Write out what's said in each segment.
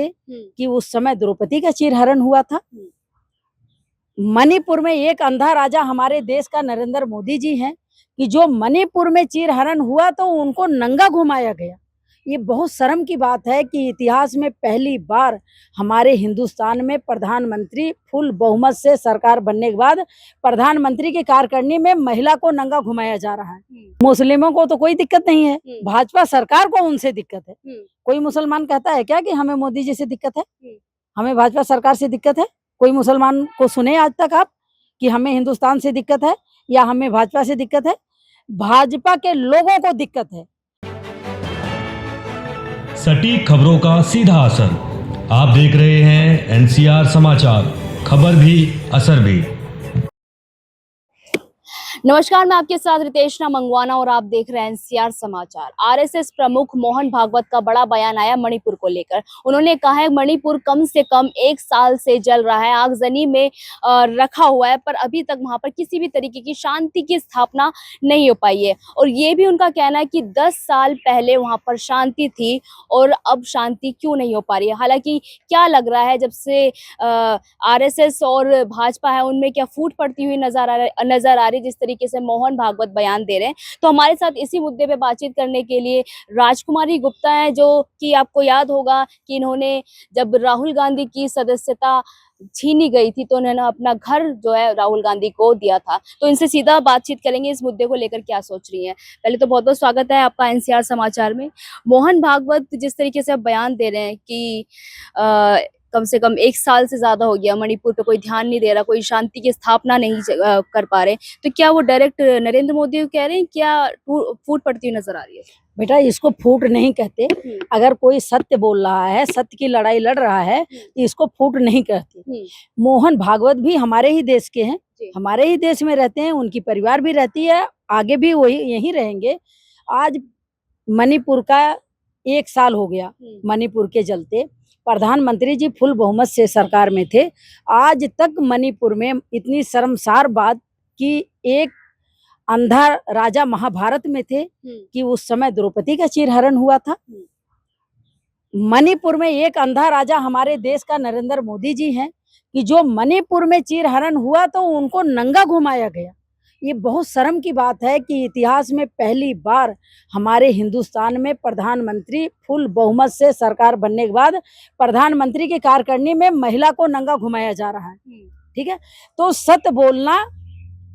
थे कि उस समय द्रौपदी का चीरहरण हुआ था। मणिपुर में एक अंधा राजा हमारे देश का नरेंद्र मोदी जी हैं कि जो मणिपुर में चीरहरण हुआ तो उनको नंगा घुमाया गया। ये बहुत शर्म की बात है कि इतिहास में पहली बार हमारे हिंदुस्तान में प्रधानमंत्री फुल बहुमत से सरकार बनने के बाद प्रधानमंत्री की कार्यकारिणी में महिला को नंगा घुमाया जा रहा है। मुस्लिमों को तो कोई दिक्कत नहीं है, भाजपा सरकार को उनसे दिक्कत है। कोई मुसलमान कहता है क्या कि हमें मोदी जी से दिक्कत है, हमें भाजपा सरकार से दिक्कत है? कोई मुसलमान को सुने आज तक आप कि हमें हिंदुस्तान से दिक्कत है या हमें भाजपा से दिक्कत है? भाजपा के लोगों को दिक्कत है। सटीक खबरों का सीधा असर। आप देख रहे हैं एनसीआर समाचार, खबर भी असर भी। नमस्कार, मैं आपके साथ रितेशना मंगवाना और आप देख रहे हैं एनसीआर समाचार। आरएसएस प्रमुख मोहन भागवत का बड़ा बयान आया मणिपुर को लेकर। उन्होंने कहा है मणिपुर कम से कम 1 साल से जल रहा है, आगजनी में रखा हुआ है, पर अभी तक वहां पर किसी भी तरीके की शांति की स्थापना नहीं हो पाई है। और ये भी उनका कहना है कि 10 साल पहले वहां पर शांति थी और अब शांति क्यों नहीं हो पा रही है। हालांकि क्या लग रहा है, जब से आरएसएस और भाजपा है उनमें क्या फूट पड़ती हुई नजर आ रही, जिस तरीके से मोहन भागवत बयान दे रहे हैं। तो हमारे साथ इसी मुद्दे पे बातचीत करने के लिए राजकुमारी गुप्ता है, जो कि आपको याद होगा कि इन्होंने जब राहुल गांधी की सदस्यता छीनी गई थी तो उन्होंने अपना घर जो है राहुल गांधी को दिया था। तो इनसे सीधा बातचीत करेंगे, इस मुद्दे को लेकर क्या सोच रही हैं। पहले तो बहुत बहुत स्वागत है आपका एनसीआर समाचार में। मोहन भागवत जिस तरीके से आप बयान दे रहे हैं कि कम से कम 1 साल से ज्यादा हो गया मणिपुर पे कोई ध्यान नहीं दे रहा, कोई शांति की स्थापना नहीं कर पा रहे, तो क्या वो डायरेक्ट नरेंद्र मोदी को कह रहे हैं, क्या फूट पड़ती हुई नजर आ रही है? बेटा, इसको फूट नहीं कहते। अगर कोई सत्य बोल रहा है, सत्य की लड़ाई लड़ रहा है, तो इसको फूट नहीं कहते। मोहन भागवत भी हमारे ही देश के हैं, हमारे ही देश में रहते हैं, उनकी परिवार भी रहती है, आगे भी वही यहीं रहेंगे। आज मणिपुर का 1 साल हो गया, मणिपुर के जलते प्रधानमंत्री जी फुल बहुमत से सरकार में थे। आज तक मणिपुर में इतनी शर्मसार बात कि एक अंधा राजा महाभारत में थे कि उस समय द्रौपदी का चीरहरण हुआ था। मणिपुर में एक अंधा राजा हमारे देश का नरेंद्र मोदी जी हैं कि जो मणिपुर में चीरहरण हुआ तो उनको नंगा घुमाया गया। ये बहुत शर्म की बात है कि इतिहास में पहली बार हमारे हिंदुस्तान में प्रधानमंत्री फुल बहुमत से सरकार बनने के बाद प्रधानमंत्री की कार्यकारिणी में महिला को नंगा घुमाया जा रहा है। ठीक है, तो सत्य बोलना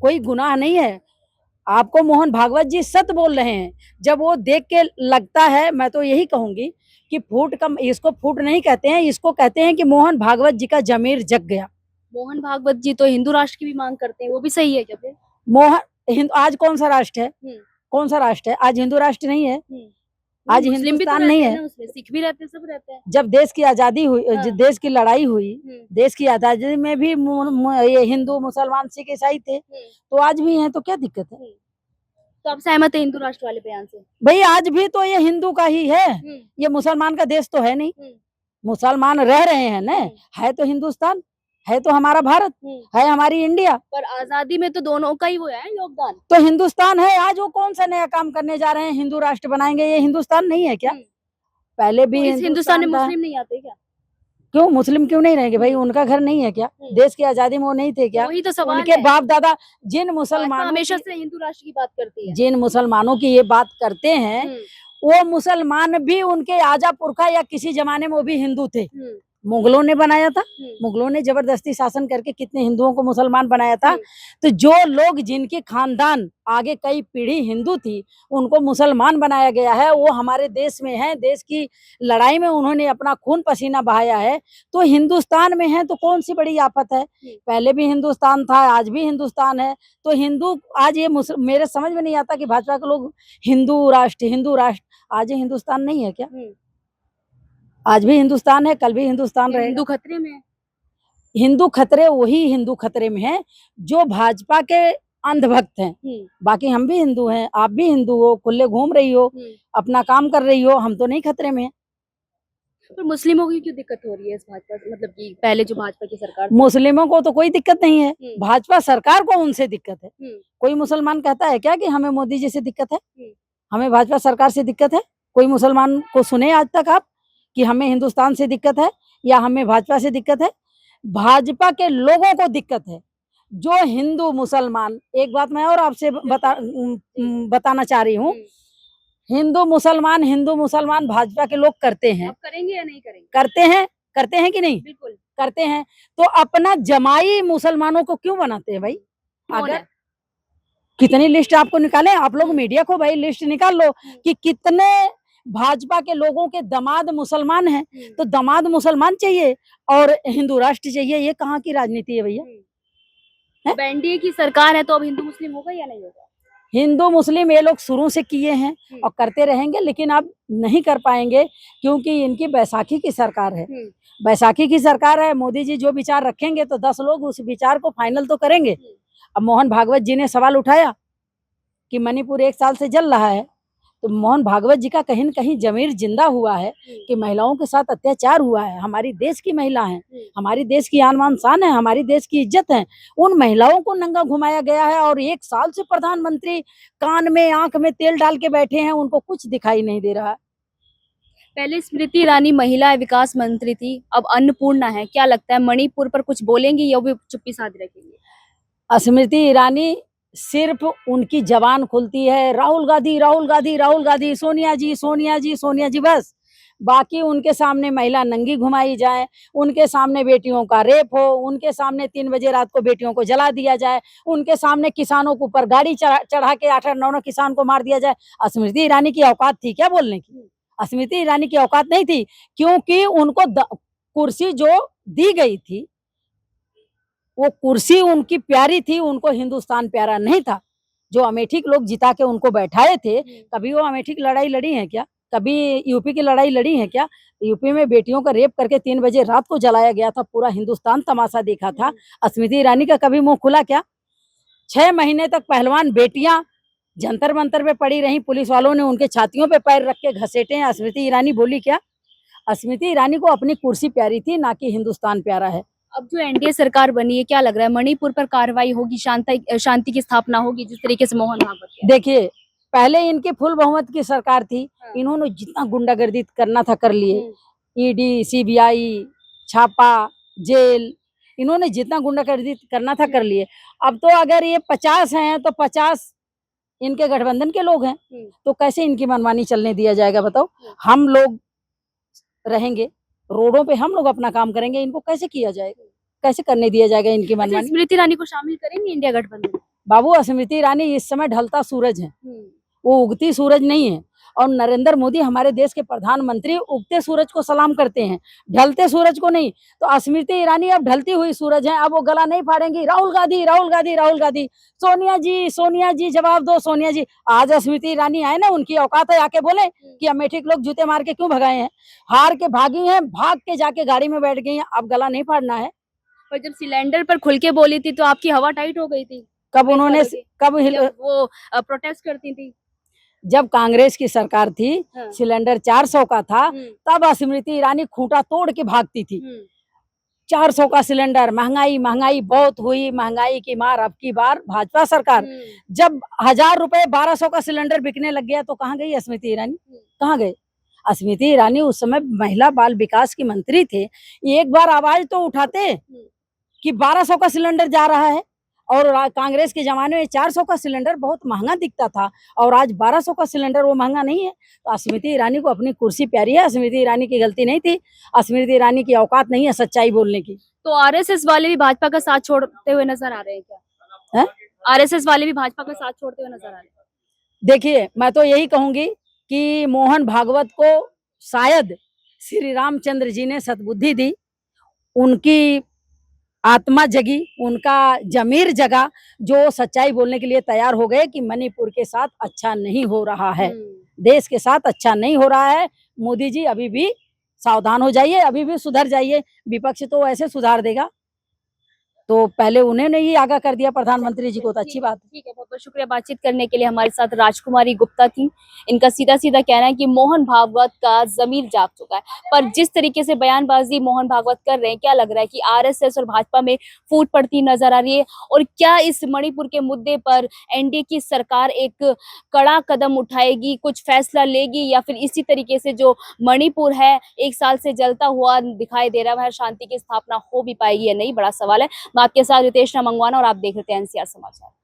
कोई गुनाह नहीं है। आपको मोहन भागवत जी सत्य बोल रहे हैं। जब वो देख के लगता है, मैं तो यही कहूंगी कि फूट कम, इसको फूट नहीं कहते हैं, इसको कहते हैं कि मोहन भागवत जी का जमीर जग गया। मोहन भागवत जी तो हिंदू राष्ट्र की भी मांग करते हैं, वो भी सही है क्या फिर? आज कौन सा राष्ट्र है? कौन सा राष्ट्र है? आज हिंदू राष्ट्र नहीं है, आज हिंदुस्तान नहीं है। उसमें सिख भी रहते हैं, सब रहते हैं। जब देश की आजादी हुई, देश की लड़ाई हुई, देश की आजादी में भी ये हिंदू मुसलमान सिख ईसाई थे, तो आज भी हैं, तो क्या दिक्कत है? तो आप सहमत है हिंदू राष्ट्र वाले बयान से? भाई, आज भी तो ये हिंदू का ही है, ये मुसलमान का देश तो है नहीं। मुसलमान रह रहे हैं ना, है तो हिंदुस्तान, है तो हमारा भारत, है हमारी इंडिया। पर आजादी में तो दोनों का ही वो है योगदान। तो हिंदुस्तान है। आज वो कौन सा नया काम करने जा रहे हैं, हिंदू राष्ट्र बनाएंगे? ये हिंदुस्तान नहीं है क्या? पहले भी तो हिंदुस्तान में मुस्लिम नहीं आते क्या? क्यों मुस्लिम क्यों नहीं रहेंगे भाई? उनका घर नहीं है क्या? देश की आजादी में वो नहीं थे क्या? वही तो सवाल उनके बाप दादा जिन मुसलमानों हमेशा से हिंदू राष्ट्र की बात करती है, जिन मुसलमानों की ये बात करते हैं, वो मुसलमान भी उनके आजा पुरखा या किसी जमाने में वो भी हिंदू थे। मुगलों ने बनाया था, मुगलों ने जबरदस्ती शासन करके कितने हिंदुओं को मुसलमान बनाया था। तो जो लोग जिनके खानदान आगे कई पीढ़ी हिंदू थी, उनको मुसलमान बनाया गया है, वो हमारे देश में है, देश की लड़ाई में उन्होंने अपना खून पसीना बहाया है, तो हिंदुस्तान में है, तो कौन सी बड़ी आफत है? पहले भी हिंदुस्तान था, आज भी हिंदुस्तान है। तो हिंदू आज ये मेरे समझ में नहीं आता कि भाजपा के लोग हिंदू राष्ट्र, आज ये हिंदुस्तान नहीं है क्या? आज भी हिंदुस्तान है, कल भी हिंदुस्तान रहेगा। हिंदू खतरे में है। हिंदू खतरे, वही हिंदू खतरे में है जो भाजपा के अंधभक्त हैं। बाकी हम भी हिंदू हैं, आप भी हिंदू हो, खुले घूम रही हो, अपना काम कर रही हो, हम तो नहीं खतरे में हैं। पर मुस्लिमों की क्यों दिक्कत हो रही है इस भाजपा से? मतलब कि पहले जो भाजपा की सरकार, मुस्लिमों को तो कोई दिक्कत नहीं है, भाजपा सरकार को उनसे दिक्कत है। कोई मुसलमान कहता है क्या कि हमें मोदी जी से दिक्कत है, हमें भाजपा सरकार से दिक्कत है? कोई मुसलमान को सुने आज तक आप कि हमें हिंदुस्तान से दिक्कत है या हमें भाजपा से दिक्कत है? भाजपा के लोगों को दिक्कत है। जो हिंदू मुसलमान, एक बात मैं और आपसे बताना चाह रही हूँ, हिंदू मुसलमान भाजपा के लोग करते हैं। अब करेंगे या नहीं करेंगे? करते हैं कि नहीं? बिल्कुल करते हैं। तो अपना जमाई मुसलमानों को क्यों बनाते हैं भाई? कौन अगर है? कितनी लिस्ट आपको निकाले, आप लोग मीडिया को भाई लिस्ट निकाल लो कि कितने भाजपा के लोगों के दामाद मुसलमान हैं। तो दामाद मुसलमान चाहिए और हिंदू राष्ट्र चाहिए, ये कहाँ की राजनीति है भैया? अब एनडीए की सरकार है तो अब हिंदू मुस्लिम होगा या नहीं होगा? हिंदू मुस्लिम ये लोग शुरू से किए हैं और करते रहेंगे, लेकिन अब नहीं कर पाएंगे क्योंकि इनकी बैसाखी की सरकार है। बैसाखी की सरकार है, मोदी जी जो विचार रखेंगे तो 10 लोग उस विचार को फाइनल तो करेंगे। अब मोहन भागवत जी ने सवाल उठाया कि मणिपुर 1 साल से जल रहा है, तो मोहन भागवत जी का कहीं न कहीं जमीर जिंदा हुआ है कि महिलाओं के साथ अत्याचार हुआ है। हमारी देश की महिला है, हमारी देश की आन बान शान है, हमारी देश की इज्जत है। उन महिलाओं को नंगा घुमाया गया है और 1 साल से प्रधानमंत्री कान में आंख में तेल डाल के बैठे हैं, उनको कुछ दिखाई नहीं दे रहा। पहले स्मृति ईरानी महिला विकास मंत्री थी, अब अन्नपूर्णा है। क्या लगता है मणिपुर पर कुछ बोलेंगी या वो चुप्पी साध रखेंगे? स्मृति ईरानी सिर्फ उनकी जबान खुलती है, राहुल गांधी राहुल गांधी राहुल गांधी, सोनिया जी सोनिया जी सोनिया जी, बस। बाकी उनके सामने महिला नंगी घुमाई जाए, उनके सामने बेटियों का रेप हो, उनके सामने 3 बजे रात को बेटियों को जला दिया जाए, उनके सामने किसानों के ऊपर गाड़ी चढ़ा के 8-9 किसान को मार दिया जाए। स्मृति ईरानी की औकात थी क्या बोलने की? स्मृति ईरानी की औकात नहीं थी, क्योंकि उनको कुर्सी जो दी गई थी वो कुर्सी उनकी प्यारी थी, उनको हिंदुस्तान प्यारा नहीं था। जो अमेठी के लोग जिता के उनको बैठाए थे, कभी वो अमेठी की लड़ाई लड़ी है क्या? कभी यूपी की लड़ाई लड़ी है क्या? यूपी में बेटियों का रेप करके 3 बजे रात को जलाया गया था, पूरा हिंदुस्तान तमाशा देखा था। स्मृति ईरानी का कभी मुंह खुला क्या? 6 महीने तक पहलवान बेटियां जंतर मंतर पे पड़ी रही, पुलिस वालों ने उनके छातियों पे पैर रख के घसीटे हैं, स्मृति ईरानी बोली क्या? स्मृति ईरानी को अपनी कुर्सी प्यारी थी, ना कि हिंदुस्तान प्यारा है। अब जो एनडीए सरकार बनी है, क्या लग रहा है मणिपुर पर कार्रवाई होगी, शांति की स्थापना होगी जिस तरीके से मोहन भागवत के? देखिए, पहले इनकी फुल बहुमत की सरकार थी, इन्होंने जितना गुंडागर्दी करना था कर लिए। ईडी, सीबीआई, छापा, जेल, इन्होंने जितना गुंडागर्दी करना था कर लिए। अब तो अगर ये 50 हैं तो 50 इनके गठबंधन के लोग हैं, तो कैसे इनकी मनमानी चलने दिया जाएगा बताओ? हम लोग रहेंगे रोडों पे, हम लोग अपना काम करेंगे, इनको कैसे किया जाएगा? कैसे करने दिया जाएगा इनकी अच्छा, मनमानी? स्मृति ईरानी को शामिल करेंगे इंडिया गठबंधन? बाबू, स्मृति ईरानी इस समय ढलता सूरज है, वो उगती सूरज नहीं है। और नरेंद्र मोदी हमारे देश के प्रधानमंत्री उगते सूरज को सलाम करते हैं, ढलते सूरज को नहीं। तो स्मृति ईरानी अब ढलती हुई सूरज है, अब वो गला नहीं फाड़ेंगी। राहुल गांधी राहुल गांधी राहुल गांधी, सोनिया जी जवाब दो सोनिया जी। आज स्मृति ईरानी आए ना, उनकी औकात है आके बोले कि अमेठी के लोग जूते मार के क्यों भगाए हैं? हार के भागी हैं, भाग के जाके गाड़ी में बैठ गई हैं, अब गला नहीं फाड़ना है। पर जब सिलेंडर पर खुल के बोली थी तो आपकी हवा टाइट हो गई थी। कब उन्होंने वो प्रोटेस्ट करती थी जब कांग्रेस की सरकार थी, सिलेंडर 400 का था, तब स्मृति ईरानी खूंटा तोड़ के भागती थी। 400 का सिलेंडर, महंगाई बहुत हुई, महंगाई की मार अब की बार भाजपा सरकार। जब 1000 रुपए 1200 का सिलेंडर बिकने लग गया तो कहाँ गई स्मृति ईरानी? कहाँ गए? स्मृति ईरानी उस समय महिला बाल विकास की मंत्री थे, एक बार आवाज तो उठाते कि 1200 का सिलेंडर जा रहा है। और कांग्रेस के जमाने में 400 का सिलेंडर बहुत महंगा दिखता था, और आज 1200 का सिलेंडर वो महंगा नहीं है। तो स्मृति ईरानी को अपनी कुर्सी प्यारी है, स्मृति ईरानी की गलती नहीं थी, स्मृति ईरानी की औकात नहीं है सच्चाई बोलने की। तो आरएसएस वाले भी भाजपा का साथ छोड़ते हुए नजर आ रहे हैं क्या? आरएसएस वाले भी भाजपा का साथ छोड़ते हुए नजर आ रहे हैं? देखिए, मैं तो यही कहूंगी कि मोहन भागवत को शायद श्री रामचंद्र जी ने सद्बुद्धि दी, उनकी आत्मा जगी, उनका जमीर जगा, जो सच्चाई बोलने के लिए तैयार हो गए कि मणिपुर के साथ अच्छा नहीं हो रहा है, देश के साथ अच्छा नहीं हो रहा है। मोदी जी अभी भी सावधान हो जाइए, अभी भी सुधर जाइए, विपक्ष तो ऐसे सुधार देगा। तो पहले उन्होंने ही आगाह कर दिया प्रधानमंत्री जी को, तो अच्छी बात है। ठीक है, बहुत बहुत शुक्रिया बातचीत करने के लिए। हमारे साथ राजकुमारी गुप्ता थी। इनका सीधा सीधा कहना है कि मोहन भागवत का ज़मीर जाग चुका है, पर जिस तरीके से बयानबाजी मोहन भागवत कर रहे हैं, क्या लग रहा है कि आरएसएस और भाजपा में फूट पड़ती नजर आ रही है? और क्या इस मणिपुर के मुद्दे पर एनडीए की सरकार एक कड़ा कदम उठाएगी, कुछ फैसला लेगी, या फिर इसी तरीके से जो मणिपुर है 1 साल से जलता हुआ दिखाई दे रहा है, वह शांति की स्थापना हो भी पाएगी या नहीं, बड़ा सवाल है। मैं आपके साथ रितेश मंगवाना और आप देख रहे थे एनसीआर समाचार।